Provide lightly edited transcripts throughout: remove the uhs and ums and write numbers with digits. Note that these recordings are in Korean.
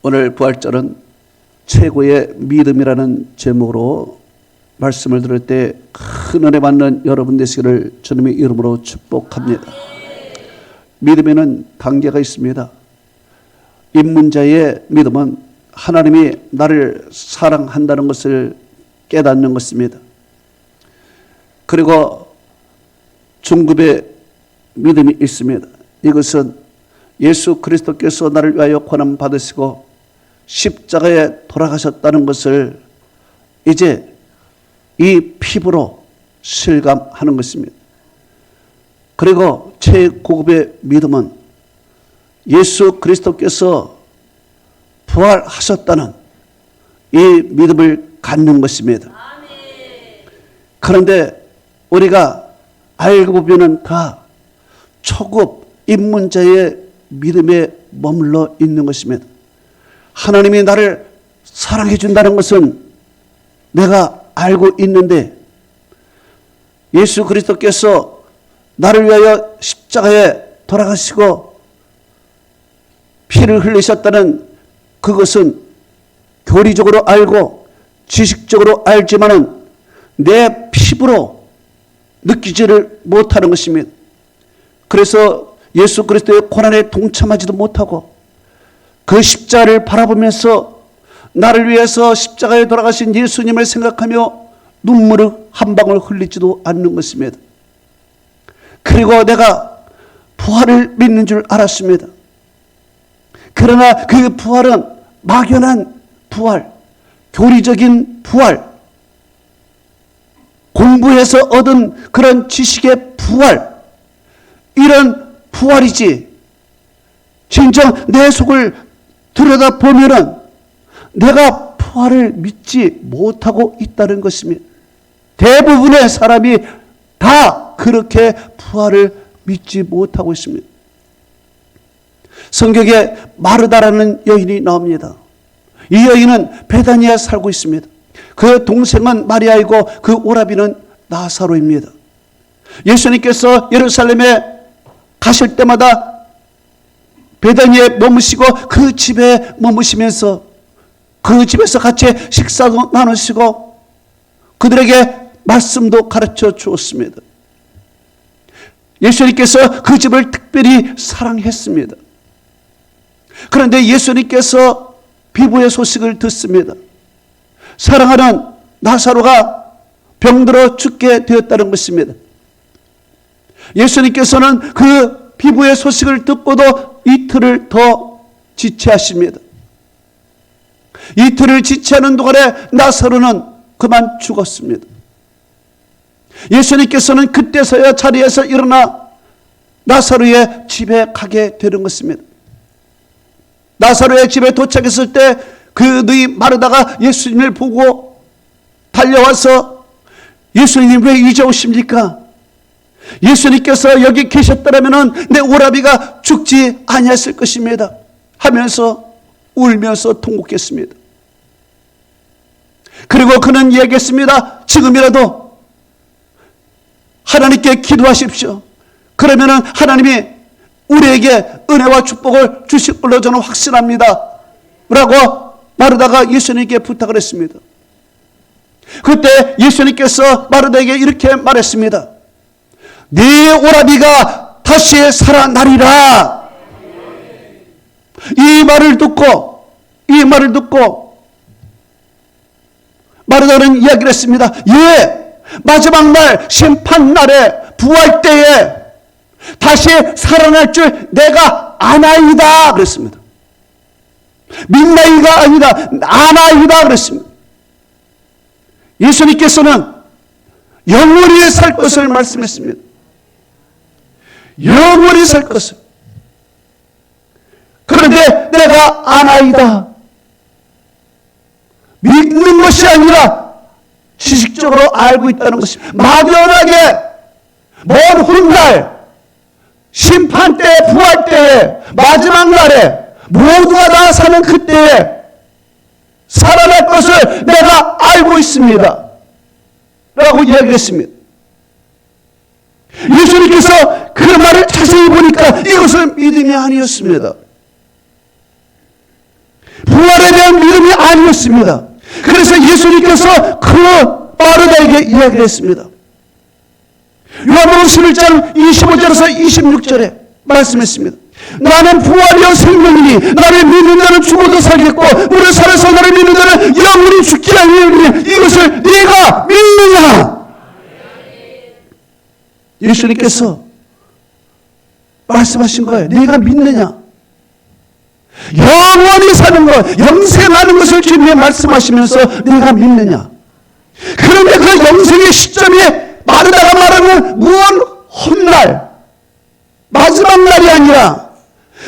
오늘 부활절은 최고의 믿음이라는 제목으로 말씀을 들을 때 큰 은혜 받는 여러분 되시기를 주님의 이름으로 축복합니다. 믿음에는 단계가 있습니다. 입문자의 믿음은 하나님이 나를 사랑한다는 것을 깨닫는 것입니다. 그리고 중급의 믿음이 있습니다. 이것은 예수 그리스도께서 나를 위하여 고난 받으시고 십자가에 돌아가셨다는 것을 이제 이 피부로 실감하는 것입니다. 그리고 최고급의 믿음은 예수 그리스도께서 부활하셨다는 이 믿음을 갖는 것입니다. 그런데 우리가 알고 보면 다 초급 입문자의 믿음에 머물러 있는 것입니다. 하나님이 나를 사랑해 준다는 것은 내가 알고 있는데 예수 그리스도께서 나를 위하여 십자가에 돌아가시고 피를 흘리셨다는 그것은 교리적으로 알고 지식적으로 알지만은 내 피부로 느끼지를 못하는 것입니다. 그래서 예수 그리스도의 고난에 동참하지도 못하고 그 십자가를 바라보면서 나를 위해서 십자가에 돌아가신 예수님을 생각하며 눈물을 한 방울 흘리지도 않는 것입니다. 그리고 내가 부활을 믿는 줄 알았습니다. 그러나 그 부활은 막연한 부활, 교리적인 부활, 공부해서 얻은 그런 지식의 부활, 이런 부활이지 진정 내 속을 들여다보면은 내가 부활을 믿지 못하고 있다는 것입니다. 대부분의 사람이 다 그렇게 부활을 믿지 못하고 있습니다. 성경에 마르다라는 여인이 나옵니다. 이 여인은 베다니아에 살고 있습니다. 그 동생은 마리아이고 그 오라비는 나사로입니다. 예수님께서 예루살렘에 가실 때마다 베다니아에 머무시고 그 집에 머무시면서 그 집에서 같이 식사도 나누시고 그들에게 말씀도 가르쳐 주었습니다. 예수님께서 그 집을 특별히 사랑했습니다. 그런데 예수님께서 비부의 소식을 듣습니다. 사랑하는 나사로가 병들어 죽게 되었다는 것입니다. 예수님께서는 그 비부의 소식을 듣고도 이틀을 더 지체하십니다. 이틀을 지체하는 동안에 나사로는 그만 죽었습니다. 예수님께서는 그때서야 자리에서 일어나 나사로의 집에 가게 되는 것입니다. 나사로의 집에 도착했을 때 그 누이 마르다가 예수님을 보고 달려와서 예수님 왜 이제 오십니까? 예수님께서 여기 계셨더라면 내 오라비가 죽지 아니했을 것입니다 하면서 울면서 통곡했습니다. 그리고 그는 얘기했습니다. 지금이라도 하나님께 기도하십시오. 그러면 하나님이 우리에게 은혜와 축복을 주실 걸로 저는 확신합니다 라고 마르다가 예수님께 부탁을 했습니다. 그때 예수님께서 마르다에게 이렇게 말했습니다. 네 오라비가 다시 살아나리라. 이 말을 듣고 마르다는 이야기를 했습니다. 예, 마지막 날 심판날에 부활 때에 다시 살아날 줄 내가 아나이다 그랬습니다. 믿나이가 아니다 아나이다 그랬습니다. 예수님께서는 영원히 살 것을 말씀했습니다. 영원히 살 것을. 그런데 내가 아나이다. 믿는 것이 아니라 지식적으로 알고 있다는 것입니다. 막연하게 먼 훗날 심판 때 부활 때에 마지막 날에 모두가 다 사는 그때에 살아날 것을 내가 알고 있습니다 라고 이야기했습니다. 예수님께서 그 말을 자세히 보니까 이것은 믿음이 아니었습니다. 아니었습니다. 그래서 예수님께서 그 마르다에게 이야기를 했습니다. 요한복음 11장 25절에서 26절에 말씀했습니다. 나는 부활이요 생명이니 나를 믿는 자는 죽어도 살겠고 무릇 살아서 나를 믿는 자는 영원히 죽지 아니하리니 이것을 네가 믿느냐? 예수님께서 말씀하신 거예요. 네가 믿느냐? 영원히 사는 것, 영생하는 것을 주님이 말씀하시면서 네가 믿느냐? 그런데 그 영생의 시점이 마르다가 말하는 무언 훗날 마지막 날이 아니라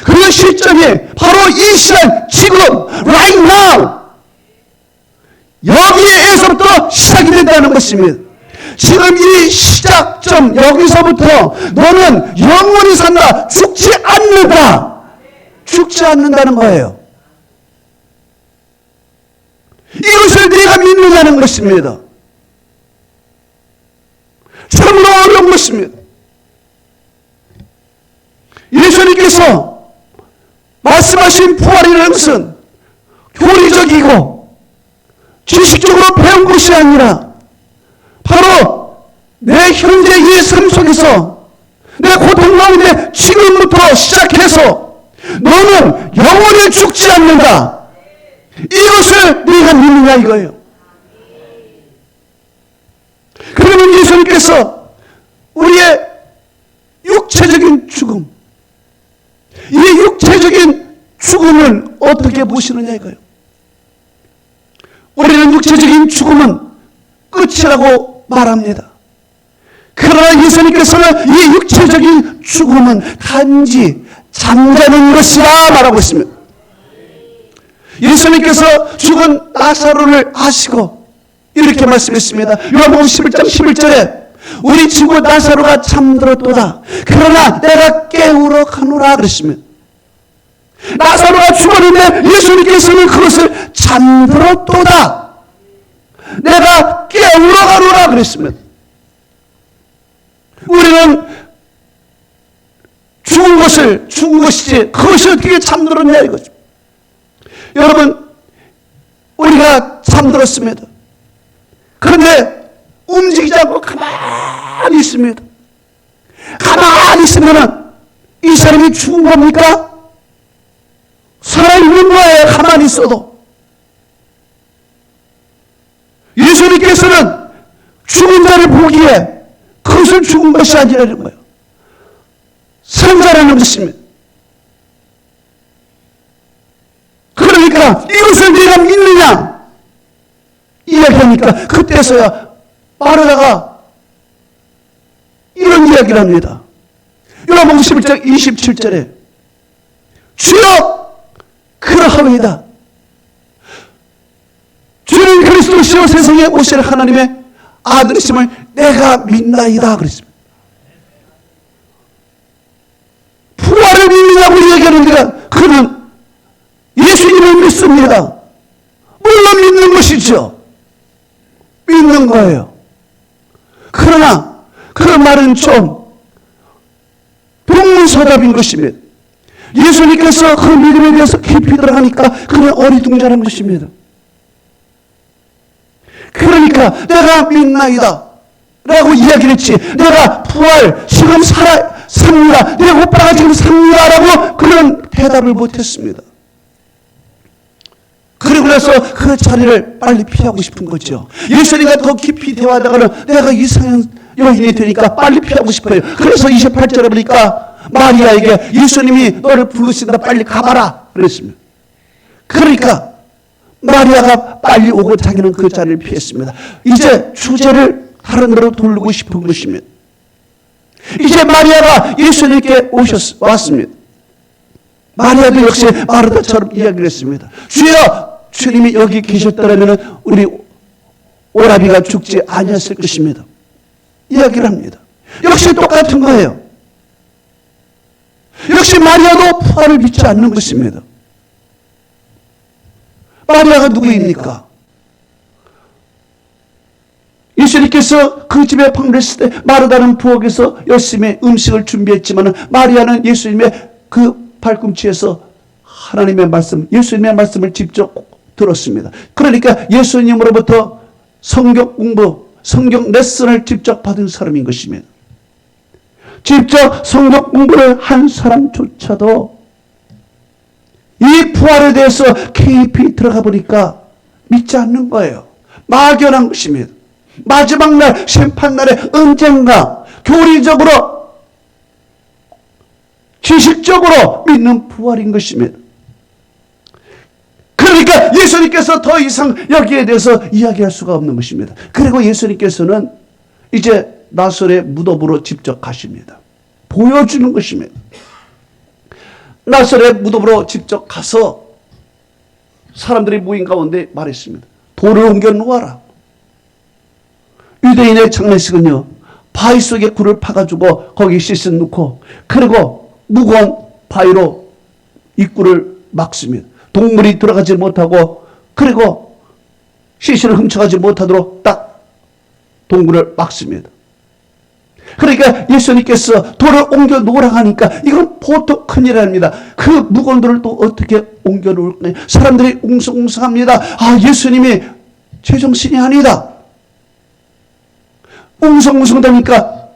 그 시점이 바로 이 시간, 지금, right now 여기에서부터 시작이 된다는 것입니다. 지금 이 시작점 여기서부터 너는 영원히 산다, 죽지 않는다, 죽지 않는다는 거예요. 이것을 네가 믿느냐는 것입니다. 참으로 어려운 것입니다. 예수님께서 말씀하신 부활이라는 것은 교리적이고 지식적으로 배운 것이 아니라 바로 내 현재 이 삶 속에서 내 고통 가운데 지금부터 시작해서 너는 영원히 죽지 않는다, 이것을 네가 믿느냐 이거예요. 그러면 예수님께서 우리의 육체적인 죽음, 이 육체적인 죽음을 어떻게 보시느냐 이거예요. 우리는 육체적인 죽음은 끝이라고 말합니다. 그러나 예수님께서는 이 육체적인 죽음은 단지 잠자는 것이라 말하고 있습니다. 예수님께서 죽은 나사로를 아시고 이렇게 말씀했습니다. 요한복음 11장 11절에 우리 친구 나사로가 잠들었도다. 그러나 내가 깨우러 가노라 그랬습니다. 나사로가 죽었는데 예수님께서는 그것을 잠들었도다, 내가 깨우러 가노라 그랬습니다. 우리는 죽은 것이지 그것이 어떻게 잠들었냐 이거죠. 여러분, 우리가 잠들었습니다. 그런데 움직이지 않고 가만히 있습니다. 가만히 있으면 이 사람이 죽은 겁니까? 살아있는 거예요. 가만히 있어도. 예수님께서는 죽은 자를 보기에 그것을 죽은 것이 아니라는 거예요. 산 자라는 것입니다. 그러니까 이것을 네가 믿느냐 이야기하니까 그때서야 마르다가 이런 이야기를 합니다. 요한복음 11장 27절에 주여 그러하오이다. 주는 그리스도시요 세상에 오실 하나님의 아들이심을 내가 믿나이다 그랬습니다. 부활을 믿느냐고 얘기하는데 그는 예수님을 믿습니다. 물론 믿는 것이죠. 믿는 거예요. 그러나 그 말은 좀 동문서답인 것입니다. 예수님께서 그 믿음에 대해서 깊이 들어가니까 그는 어리둥절한 것입니다. 그러니까 내가 믿나이다 라고 이야기를 했지, 내가 부활 지금 삽니다, 내 오빠가 지금 삽니다 라고 그는 대답을 못했습니다. 그리고 나서 그 자리를 빨리 피하고 싶은 거죠. 예수님과 더 깊이 대화하다가는 내가 이상한 여인이 되니까 빨리 피하고 싶어요. 그래서 28절에 보니까 마리아에게 예수님이 너를 부르신다, 빨리 가봐라 그랬습니다. 그러니까 마리아가 빨리 오고 자기는 그 자리를 피했습니다. 이제 주제를 다른 데로 돌리고 싶은 것입니다. 이제 마리아가 예수님께 왔습니다. 마리아도 역시 마르다처럼 이야기를 했습니다. 주여, 주님이 여기 계셨더라면 우리 오라비가 죽지 아니었을 것입니다. 이야기를 합니다. 역시 똑같은 거예요. 역시 마리아도 부활을 믿지 않는 것입니다. 마리아가 누구입니까? 예수님께서 그 집에 방문했을 때 마르다는 부엌에서 열심히 음식을 준비했지만 마리아는 예수님의 그 발꿈치에서 하나님의 말씀, 예수님의 말씀을 직접 들었습니다. 그러니까 예수님으로부터 성경 공부, 성경 레슨을 직접 받은 사람인 것입니다. 직접 성경 공부를 한 사람조차도 이 부활에 대해서 깊이 들어가 보니까 믿지 않는 거예요. 막연한 것입니다. 마지막 날, 심판날에 언젠가 교리적으로, 지식적으로 믿는 부활인 것입니다. 그러니까 예수님께서 더 이상 여기에 대해서 이야기할 수가 없는 것입니다. 그리고 예수님께서는 이제 나사렛 무덤으로 직접 가십니다. 보여주는 것입니다. 나사렛 무덤으로 직접 가서 사람들이 모인 가운데 말했습니다. 돌을 옮겨 놓아라. 유대인의 장례식은요, 바위 속에 굴을 파가지고 거기 씻어 넣고, 그리고 무거운 바위로 입구를 막습니다. 동물이 들어가지 못하고, 그리고 시신을 훔쳐가지 못하도록 딱 동굴을 막습니다. 그러니까 예수님께서 돌을 옮겨 놓으라 하니까 이건 보통 큰일 아닙니다. 그 무거운 돌을 또 어떻게 옮겨 놓을까요? 사람들이 웅성웅성합니다. 아, 예수님이 제정신이 아니다. 웅성웅성하니까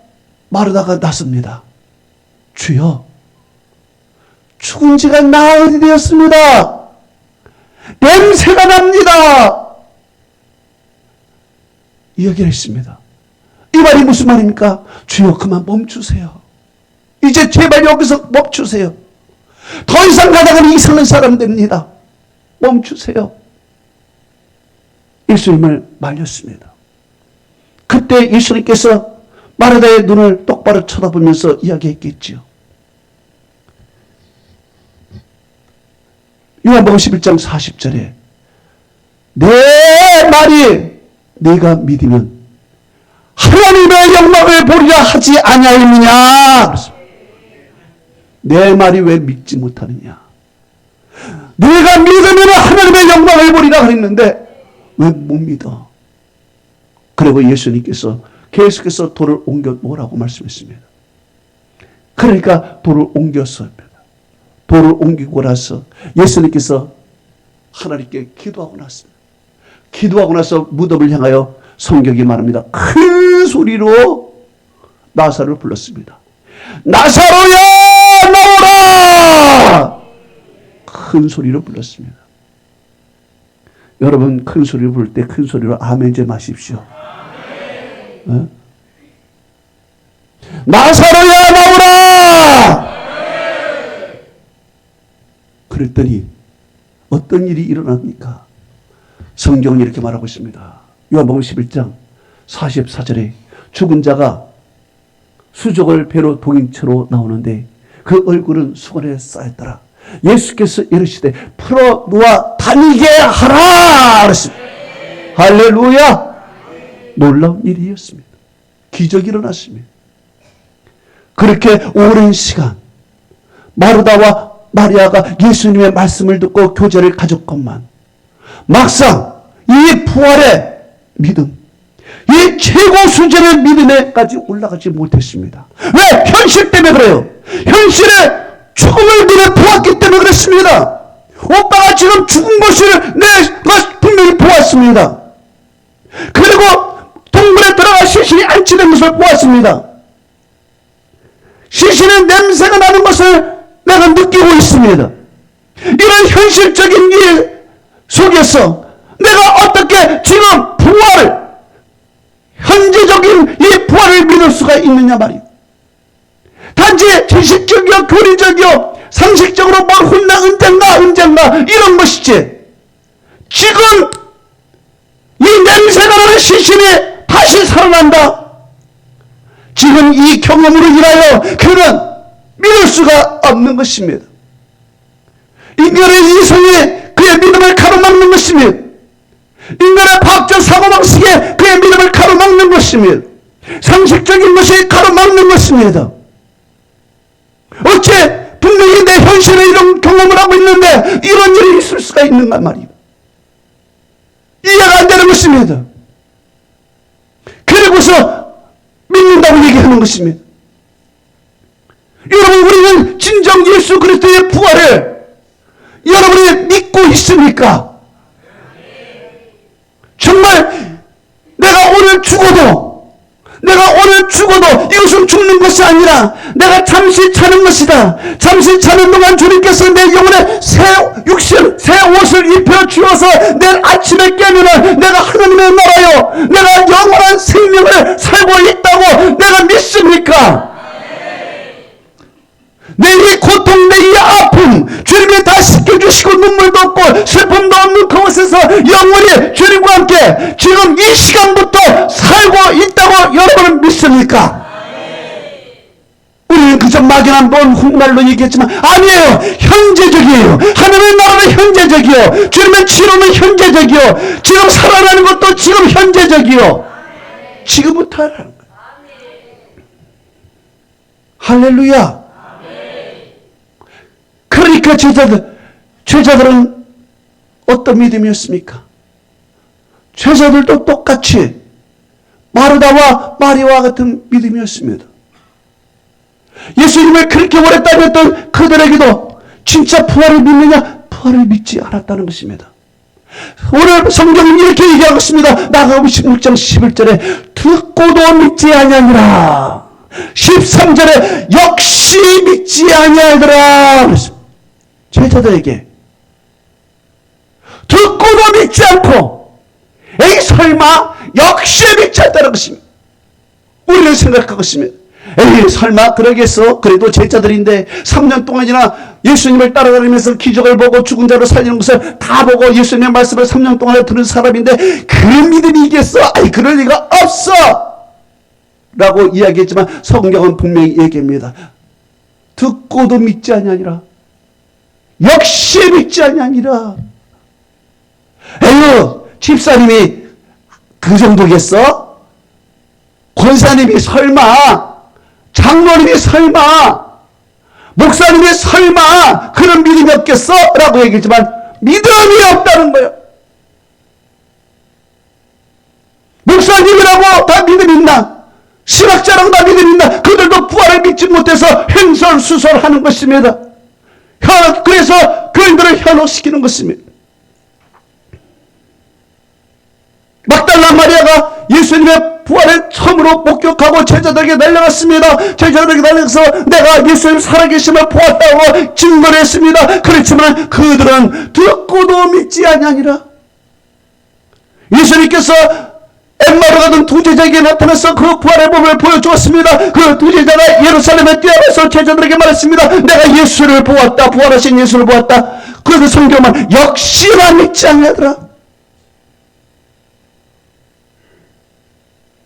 마르다가 나섭니다. 주여, 죽은 지가 나흘이 되었습니다. 냄새가 납니다. 이야기를 했습니다. 이 말이 무슨 말입니까? 주여, 그만 멈추세요. 이제 제발 여기서 멈추세요. 더 이상 가다가는 이상한 사람 됩니다. 멈추세요. 예수님을 말렸습니다. 그때 예수님께서 마르다의 눈을 똑바로 쳐다보면서 이야기했겠지요. 요한복음 11장 40절에 내 말이 네가 믿으면 하나님의 영광을 보리라 하지 아니하였느냐. 내 말이 왜 믿지 못하느냐. 네가 믿으면 하나님의 영광을 보리라 그랬는데 왜 못 믿어? 그리고 예수님께서 계속해서 돌을 옮겨 놓으라고 말씀했습니다. 그러니까 돌을 옮겼습니다. 돌을 옮기고 나서 예수님께서 하나님께 기도하고 났습니다. 기도하고 나서 무덤을 향하여 성경이 말합니다. 큰 소리로 나사로를 불렀습니다. 나사로야, 나오라! 큰 소리로 불렀습니다. 여러분, 큰 소리를 부를 때 큰 소리로 아멘 좀 하십시오. 어? 나사로야, 나오라! 그랬더니 어떤 일이 일어납니까? 성경이 이렇게 말하고 있습니다. 요한복음 11장 44절에 죽은 자가 수족을 배로 동인 채로 나오는데 그 얼굴은 수건에 쌓였더라. 예수께서 이르시되 풀어놓아 다니게 하라 그랬습니다. 할렐루야. 놀라운 일이었습니다. 기적이 일어났습니다. 그렇게 오랜 시간 마르다와 마리아가 예수님의 말씀을 듣고 교제를 가졌건만 막상 이 부활의 믿음, 이 최고 수준의 믿음에까지 올라가지 못했습니다. 왜? 현실 때문에 그래요. 현실에 죽음을 눈에 보았기 때문에 그렇습니다. 오빠가 지금 죽은 것을 내가 분명히 보았습니다. 그리고 동굴에 들어가 시신이 안치된 것을 보았습니다. 시신의 냄새가 나는 것을 내가 느끼고 있습니다. 이런 현실적인 일 속에서 내가 어떻게 지금 부활을, 현재적인 이 부활을 믿을 수가 있느냐 말이에요. 단지 지식적이요, 교리적이요, 상식적으로 뭘 혼나 언젠가 이런 것이지, 지금 이 냄새가 나는 시신이 다시 살아난다, 지금 이 경험으로 인하여 그는 믿을 수가 없는 것입니다. 인간의 이성이 그의 믿음을 가로막는 것입니다. 인간의 과학적 사고방식에 그의 믿음을 가로막는 것입니다. 상식적인 것이 가로막는 것입니다. 어째 분명히 내 현실에 이런 경험을 하고 있는데 이런 일이 있을 수가 있는가 말이에요. 이해가 안 되는 것입니다. 그리고서 믿는다고 얘기하는 것입니다. 여러분, 우리는 진정 예수 그리스도의 부활을 여러분이 믿고 있습니까? 정말 내가 오늘 죽어도 이것은 죽는 것이 아니라 내가 잠시 자는 것이다. 잠시 자는 동안 주님께서 내 영혼에 새 옷을 입혀 주어서 내일 아침에 깨면은 내가 하나님의 나라요, 내가 영원한 생명을 살고 있다고 내가 믿습니까? 내 이 고통, 내 이 아픔, 주님이 다 씻겨주시고 눈물도 없고 슬픔도 없는 그곳에서 영원히 주님과 함께 지금 이 시간부터 살고 있다고 여러분은 믿습니까? 우리는 그저 막연한 뭔 훗날로 얘기했지만 아니에요. 현재적이에요. 하나님의 나라는 현재적이요, 주님의 치료는 현재적이요, 지금 살아나는 것도 지금 현재적이요, 지금부터 하라는 거예요. 할렐루야. 그러니까 제자들은 어떤 믿음이었습니까? 제자들도 똑같이 마르다와 마리아와 같은 믿음이었습니다. 예수님을 그렇게 오래 따랐던 그들에게도 진짜 부활을 믿느냐? 부활을 믿지 않았다는 것입니다. 오늘 성경은 이렇게 얘기하고 있습니다. 마가복음 16장 11절에 듣고도 믿지 아니하니라, 13절에 역시 믿지 아니하더라 그랬습니다. 제자들에게 듣고도 믿지 않고 에이 설마 역시 믿지 않다는 것입니다. 우리는 생각하고 있습니다. 에이 설마 그러겠어? 그래도 제자들인데 3년 동안이나 예수님을 따라다니면서 기적을 보고 죽은 자를 살리는 것을 다 보고 예수님의 말씀을 3년 동안 들은 사람인데 그 믿음이 이겠어? 아이 그럴 리가 없어 라고 이야기했지만 성경은 분명히 얘기합니다. 듣고도 믿지 아니하니라, 역시 믿지 아니하니라. 에휴, 집사님이 그 정도겠어? 권사님이 설마, 장로님이 설마, 목사님이 설마 그런 믿음이 없겠어? 라고 얘기했지만 믿음이 없다는 거예요. 목사님이라고 다 믿음 있나? 신학자라고 다 믿음 있나? 그들도 부활을 믿지 못해서 횡설수설하는 것입니다. 그래서 교인들을 현혹시키는 것입니다. 막달라 마리아가 예수님의 부활을 처음으로 목격하고 제자들에게 날려갔습니다. 제자들에게 날려가서 내가 예수님 살아계심을 보았다고 증거를 했습니다. 그렇지만 그들은 듣고도 믿지 아니하니라. 예수님께서 엠마오로 가던 두 제자에게 나타나서 그 부활의 몸을 보여주었습니다. 그 두 제자가 예루살렘에 뛰어가서 제자들에게 말했습니다. 내가 예수를 보았다. 부활하신 예수를 보았다. 그래서 성경은 역시나 믿지 아니하더라.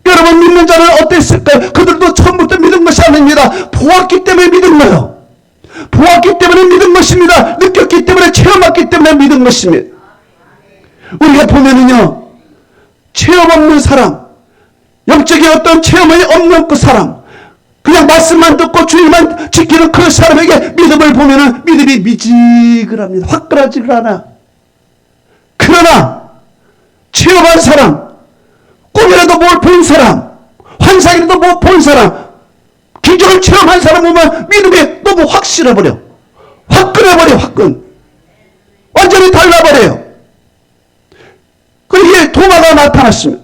여러분, 믿는 자는 어땠을까요? 그들도 처음부터 믿은 것이 아닙니다. 보았기 때문에 믿은 거예요. 보았기 때문에 믿은 것입니다. 느꼈기 때문에, 체험했기 때문에 믿은 것입니다. 우리가 보면은요, 체험 없는 사람, 영적인 어떤 체험이 없는 그 사람, 그냥 말씀만 듣고 주일만 지키는 그 사람에게 믿음을 보면은 믿음이 미지근합니다. 화끈하지가 않아. 그러나 체험한 사람, 꿈이라도 뭘 본 사람, 환상이라도 뭘 본 사람, 기적을 체험한 사람 보면 믿음이 너무 확실해버려. 화끈해버려. 화끈. 완전히 달라버려요. 그러기에 도마가 나타났습니다.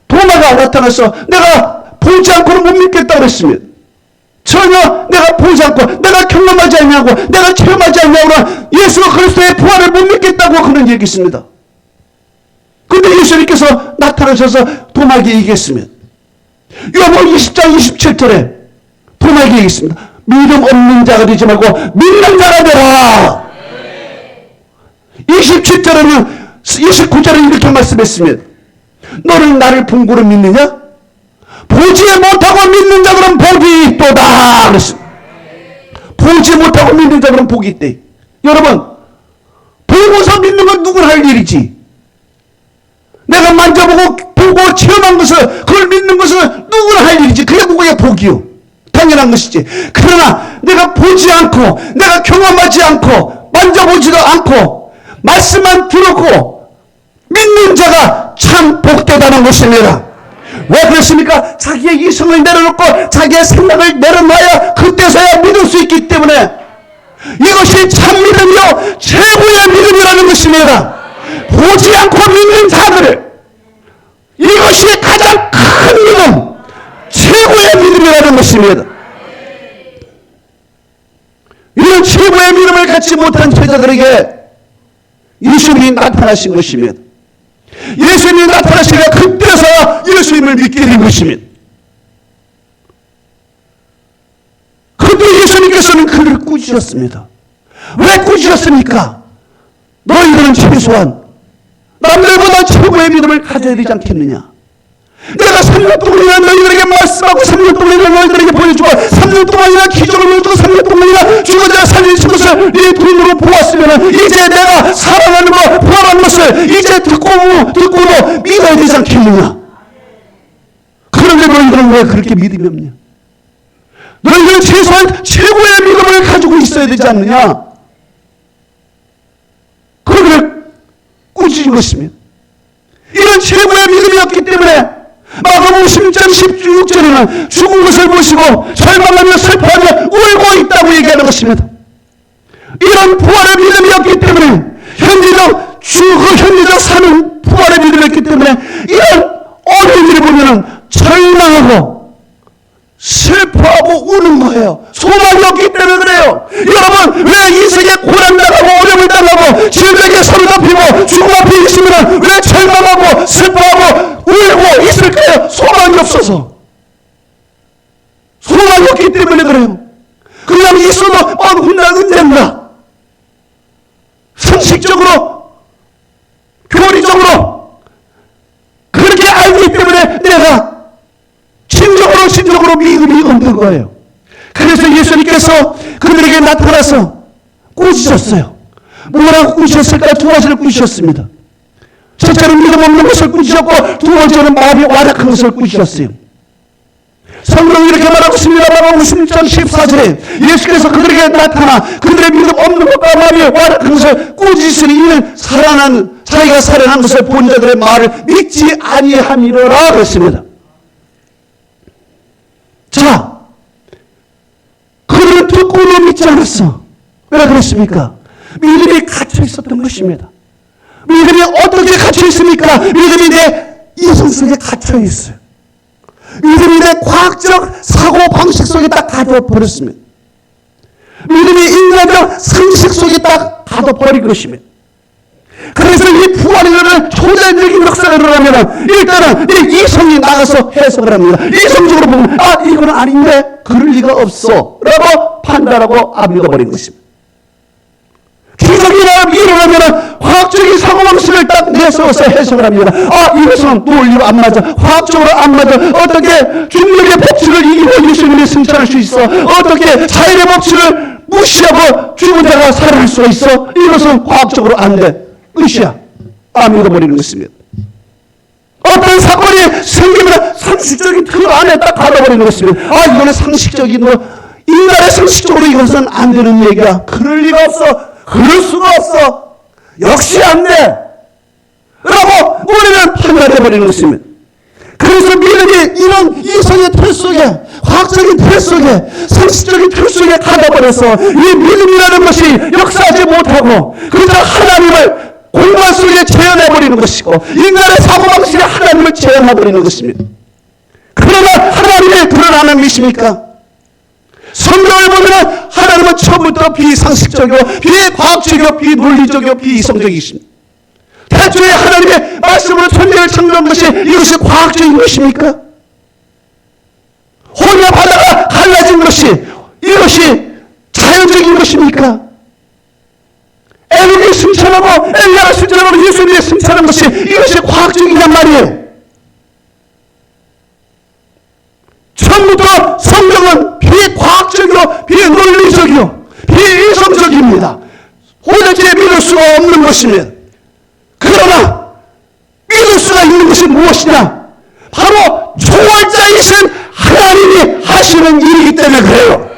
도마가 나타나서 내가 보지 않고는 못 믿겠다고 그랬습니다. 전혀 내가 보지 않고, 내가 경험하지 않냐고, 내가 체험하지 않냐고 예수 그리스도의 부활을 못 믿겠다고 그런 얘기했습니다. 그런데 예수님께서 나타나셔서 도마에게 얘기했습니다. 요한복음 20장 27절에 도마에게 얘기했습니다. 믿음 없는 자가 되지 말고 믿는 자가 되라. 29절은 이렇게 말씀했습니다. 너는 나를 본 고로 믿느냐? 보지 못하고 믿는 자들은 복이 있도다 그랬습니다. 보지 못하고 믿는 자들은 복이 있대. 여러분, 보고서 믿는 건 누구나 할 일이지. 내가 만져보고 보고 체험한 것을, 그걸 믿는 것은 누구나 할 일이지. 그게 누구의 복이요? 당연한 것이지. 그러나 내가 보지 않고, 내가 경험하지 않고, 만져보지도 않고 말씀만 들었고 믿는 자가 참 복되다는 것입니다. 왜 그렇습니까? 자기의 이성을 내려놓고 자기의 생각을 내려놔야 그때서야 믿을 수 있기 때문에 이것이 참 믿음이요 최고의 믿음이라는 것입니다. 보지 않고 믿는 자들을, 이것이 가장 큰 믿음, 최고의 믿음이라는 것입니다. 이런 최고의 믿음을 갖지 못한 제자들에게 예수님이 나타나신 것입니다. 예수님이 나타나시니까 그때서 예수님을 믿게 된 것입니다. 그런데 예수님께서는 그를 꾸짖었습니다. 왜 꾸짖었습니까? 너희들은 최소한 남들보다 최고의 믿음을 가져야 되지 않겠느냐? 내가 3년 동안이나 너희들에게 말씀하고 3년 동안이나 너희들에게 보여주고 3년 동안이나 기적을 보여주고 3년 동안이나 죽은 자가 살리신 것을 네 눈으로 보았으면 이제 내가 살아나는 것, 부활한 것을 이제 듣고도 믿어야 되지 않겠느냐? 그런데 너희들은 왜 그렇게 믿음이 없냐? 너희들은 최소한 최고의 믿음을 가지고 있어야 되지 않느냐? 그를 꾸짖은 것입니다. 이런 최고의 믿음이었기 때문에 마가복음 10장 16절에는 죽은 것을 보시고 절망하며 슬퍼하며 울고 있다고 얘기하는 것입니다. 이런 부활의 믿음이었기 때문에 현재적 사는 부활의 믿음이었기 때문에 이런 어려운 일을 보면 절망하고 슬퍼하고 우는 거예요. 소망이 없기 때문에 그래요. 여러분, 왜 인생에 고난당하고 어려움을 당하고 질병에 손을 덮이고 죽음 앞에 있으면 왜 절망하고 슬퍼하고 울고 있을까요? 소망이 없어서. 소망이 없기 때문에 그래요. 그냥 있어도 혼나 은된다. 상식적으로, 교리적으로 그렇게 알기 때문에 내가 진정으로 믿음이 없는 거예요. 그래서 예수님께서 그들에게 나타나서 꾸짖었어요. 뭐라고 꾸짖었을까요? 두 가지를 꾸짖었습니다. 첫째는 믿음 없는 것을 꾸짖었고 두 번째는 마음이 완악한 것을 꾸짖었어요. 성경은 이렇게 말하고 있습니다. 마가복음 16장 14절에 예수께서 그들에게 나타나 그들의 믿음 없는 것과 마음이 완악한 것을 꾸짖으니 이는 자기가 살아난 것을 본 자들의 말을 믿지 아니함이로라 그랬습니다. 자, 그들은 듣고도 믿지 않았어. 왜 그랬습니까? 믿음이 갇혀 있었던 것입니다. 믿음이 어떻게 갇혀 있습니까? 믿음이 내 이성 속에 갇혀 있어요. 믿음이 내 과학적 사고 방식 속에 딱 가둬버렸습니다. 믿음이 인간적 상식 속에 딱 가둬버린 것입니다. 그래서 이 부활이라는 초자연적인 역사가 일어나면 일단은 이 이성이 나가서 해석을 합니다. 이성적으로 보면 이거는 아닌데 그럴 리가 없어 라고 판단하고 안 믿어버린 것입니다. 기적이 일어나면 화학적인 사고방식을 딱 내세워서 해석을 합니다. 이것은 논리로 안 맞아. 화학적으로 안 맞아. 어떻게 중력의 법칙을 이기고 예수님이 승천할 수 있어? 어떻게 자연의 법칙을 무시하고 죽은 자가 살아날 수가 있어? 이것은 과학적으로 안 돼. 의시야. 안 믿어버리는 것입니다. 어떤 사건이 생기면 상식적인 틀 안에 딱 가둬버리는 것입니다. 이거는 상식적인 인간의 상식적으로 이것은 안 되는 얘기야. 그럴 리가 없어. 그럴 수가 없어. 역시 안 돼. 라고 우리는 판단해버리는 것입니다. 그래서 믿음이 이런 이성의 틀 속에, 과학적인 틀 속에, 상식적인 틀 속에 가둬버려서 이 믿음이라는 것이 역사하지 못하고 그저 하나님을 공간 속에 재현해버리는 것이고 인간의 사고방식에 하나님을 재현해버리는 것입니다. 그러나 하나님의 드러나는 믿습니까? 성경을 보면 하나님은 처음부터 비상식적이고 비과학적이고 비논리적이고 비이성적이십니다. 태초에 하나님의 말씀으로 천지를 창조한 것이 이것이 과학적인 것입니까? 혼의 바다가 갈라진 것이 이것이 자연적인 것입니까? 에녹이 승천하고 엘리야가 승천하고 예수님이 승천한 것이 이것이 과학적이란 말이에요. 처음부터 성경은 비과학적이고 비논리적이고 비이성적입니다. 도대체 믿을 수가 없는 것입니다. 그러나 믿을 수가 있는 것이 무엇이냐? 바로 초월자이신 하나님이 하시는 일이기 때문에 그래요.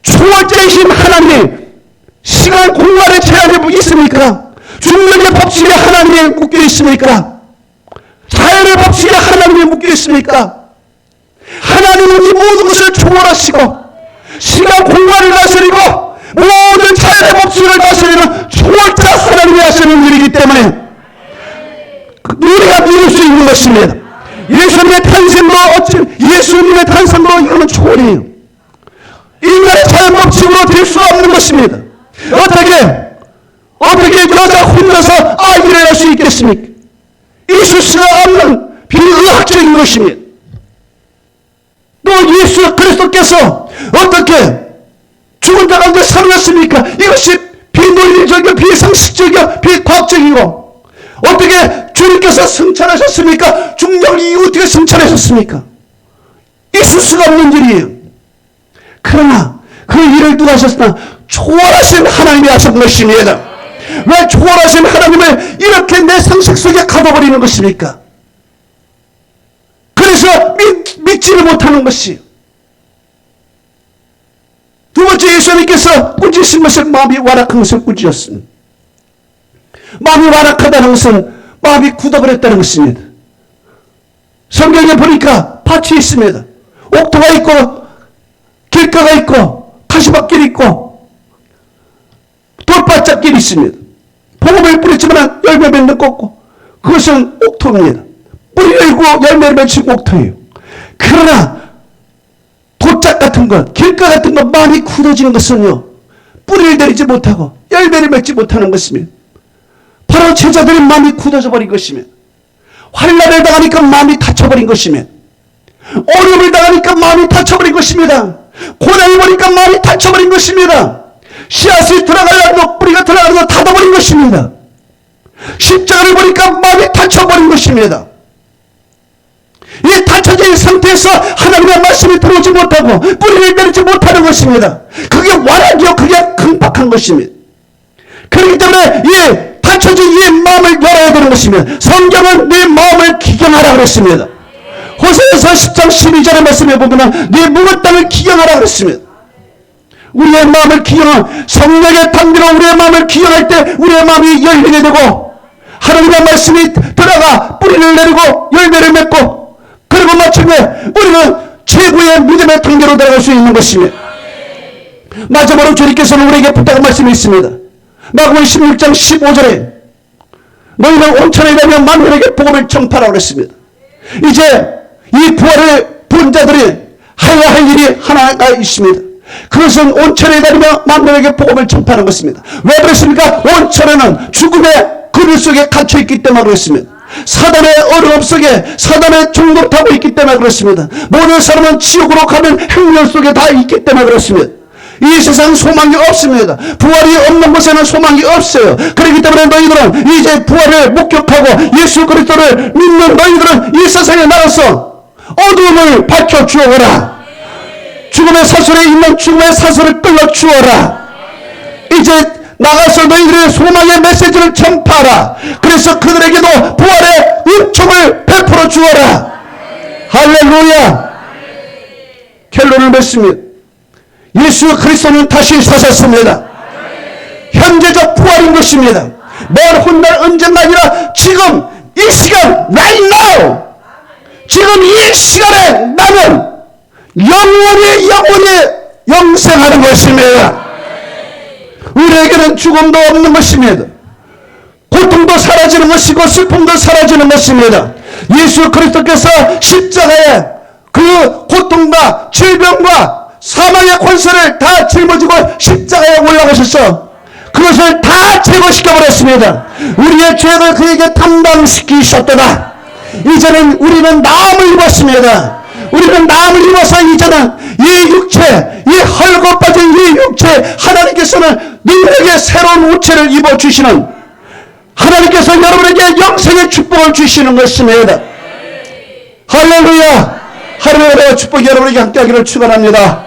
초월자이신 하나님, 시간 공간의 제한이 있습니까? 중력의 법칙에 하나님이 묶여 있습니까? 자연의 법칙에 하나님이 묶여 있습니까? 하나님은 이 모든 것을 초월하시고 시간 공간을 다스리고 모든 자연의 법칙을 다스리는 초월자 하나님이 하시는 일이기 때문에 우리가 믿을 수 것입니다. 예수님의 탄생도 어찌 예수님의 탄생도 이거는 초월이에요. 인간의 자연 법칙으로 될 수 없는 것입니다. 어떻게 여자 혼자서 아기를 낳을 수 있겠습니까? 있을 수가 없는 비의학적인 것입니다. 또 예수 그리스도께서 어떻게 죽은 자 가운데 살아났습니까? 이것이 비논리적이고 비상식적이고 비과학적이고, 어떻게 주님께서 승천하셨습니까? 중력 이후 어떻게 승천하셨습니까? 있을 수가 없는 일이에요. 그러나 그 일을 누가 하셨으나 초월하신 하나님이 하신 것입니다. 왜 초월하신 하나님을 이렇게 내 상식 속에 가둬버리는 것입니까? 그래서 믿지를 못하는 것이. 두 번째, 예수님께서 꾸짖으신 것은 마음이 완악한 것을 꾸짖었습니다. 마음이 완악하다는 것은 마음이 굳어버렸다는 것입니다. 성경에 보니까 밭이 있습니다. 옥토가 있고 길가가 있고 가시밭길이 있고 돌바짝길이 있습니다. 복음을 뿌렸지만 열매 맺는 거 없고, 그것은 옥토입니다. 뿌리 열고 열매를 맺힌 옥토예요. 그러나 돌짝 같은 것, 길가 같은 것, 마음이 굳어지는 것은요, 뿌리를 내리지 못하고 열매를 맺지 못하는 것입니다. 바로 제자들의 마음이 굳어져 버린 것이며, 환난을 당하니까 마음이 닫혀버린 것이며, 어려움을 당하니까 마음이 닫혀버린 것입니다. 고난을 보니까 마음이 닫혀버린 것입니다. 씨앗이 들어가려고 뿌리가 들어가려고 닫아버린 것입니다. 십자가를 보니까 마음이 닫혀버린 것입니다. 이 닫혀진 상태에서 하나님의 말씀이 들어오지 못하고 뿌리를 내리지 못하는 것입니다. 그게 완악이요, 그게 강박한 것입니다. 그렇기 때문에 이 닫혀진 이 마음을 열어야 되는 것입니다. 성경은 네 마음을 기경하라 그랬습니다. 호세아서 10장 12절의 말씀에 보면 네 묵은 땅을 기경하라 그랬습니다. 우리의 마음을 기경하고 성령의 담비로 우리의 마음을 기경할 때 우리의 마음이 열리게 되고, 하나님의 말씀이 들어가 뿌리를 내리고 열매를 맺고, 그리고 마침내 우리는 최고의 믿음의 단계로 들어갈 수 있는 것입니다. 마지막으로 주님께서는 우리에게 부탁한 말씀이 있습니다. 마가복음 16장 15절에 너희는 온천에 다니며 만민에게 복음을 전파하라고 그랬습니다. 이제 이 부활을 본 자들이 해야 할 일이 하나가 있습니다. 그것은 온천에 다니며 만민에게 복음을 전파하는 것입니다. 왜 그렇습니까? 온천에는 죽음의 그늘 속에 갇혀있기 때문에 그렇습니다. 사단의 어려움 속에 사단의 중독 타고 있기 때문에 그렇습니다. 모든 사람은 지옥으로 가는 행렬 속에 다 있기 때문에 그렇습니다. 이 세상 소망이 없습니다. 부활이 없는 곳에는 소망이 없어요. 그렇기 때문에 너희들은 이제 부활을 목격하고 예수 그리스도를 믿는 너희들은 이 세상에 나가서 어둠을 밝혀주어라. 죽음의 사슬에 있는 죽음의 사슬을 끌어주어라. 이제 나가서 너희들의 소망의 메시지를 전파하라. 그래서 그들에게도 부활의 은총을 베풀어 주어라. 할렐루야. 결론을 맺습니다. 예수 그리스도는 다시 사셨습니다. 현재적 부활인 것입니다. 먼 훗날 언젠가 아니라 지금 이 시간, right now, 지금 이 시간에 나는 영원히 영생하는 것입니다. 우리에게는 죽음도 없는 것입니다. 고통도 사라지는 것이고 슬픔도 사라지는 것입니다. 예수 그리스도께서 십자가에 그 고통과 질병과 사망의 권세를 다 짊어지고 십자가에 올라가셔서 그것을 다 제거시켜버렸습니다. 우리의 죄를 그에게 담당시키셨도다. 이제는 우리는 나음을 입었습니다. 우리는 나음을 입어서 이제는 이 육체, 이 헐거빠진 이 육체, 하나님께서는 너희에게 새로운 우체를 입어주시는, 하나님께서 여러분에게 영생의 축복을 주시는 것입니다. 할렐루야. 하루의 축복이 여러분에게 함께하기를 축원합니다.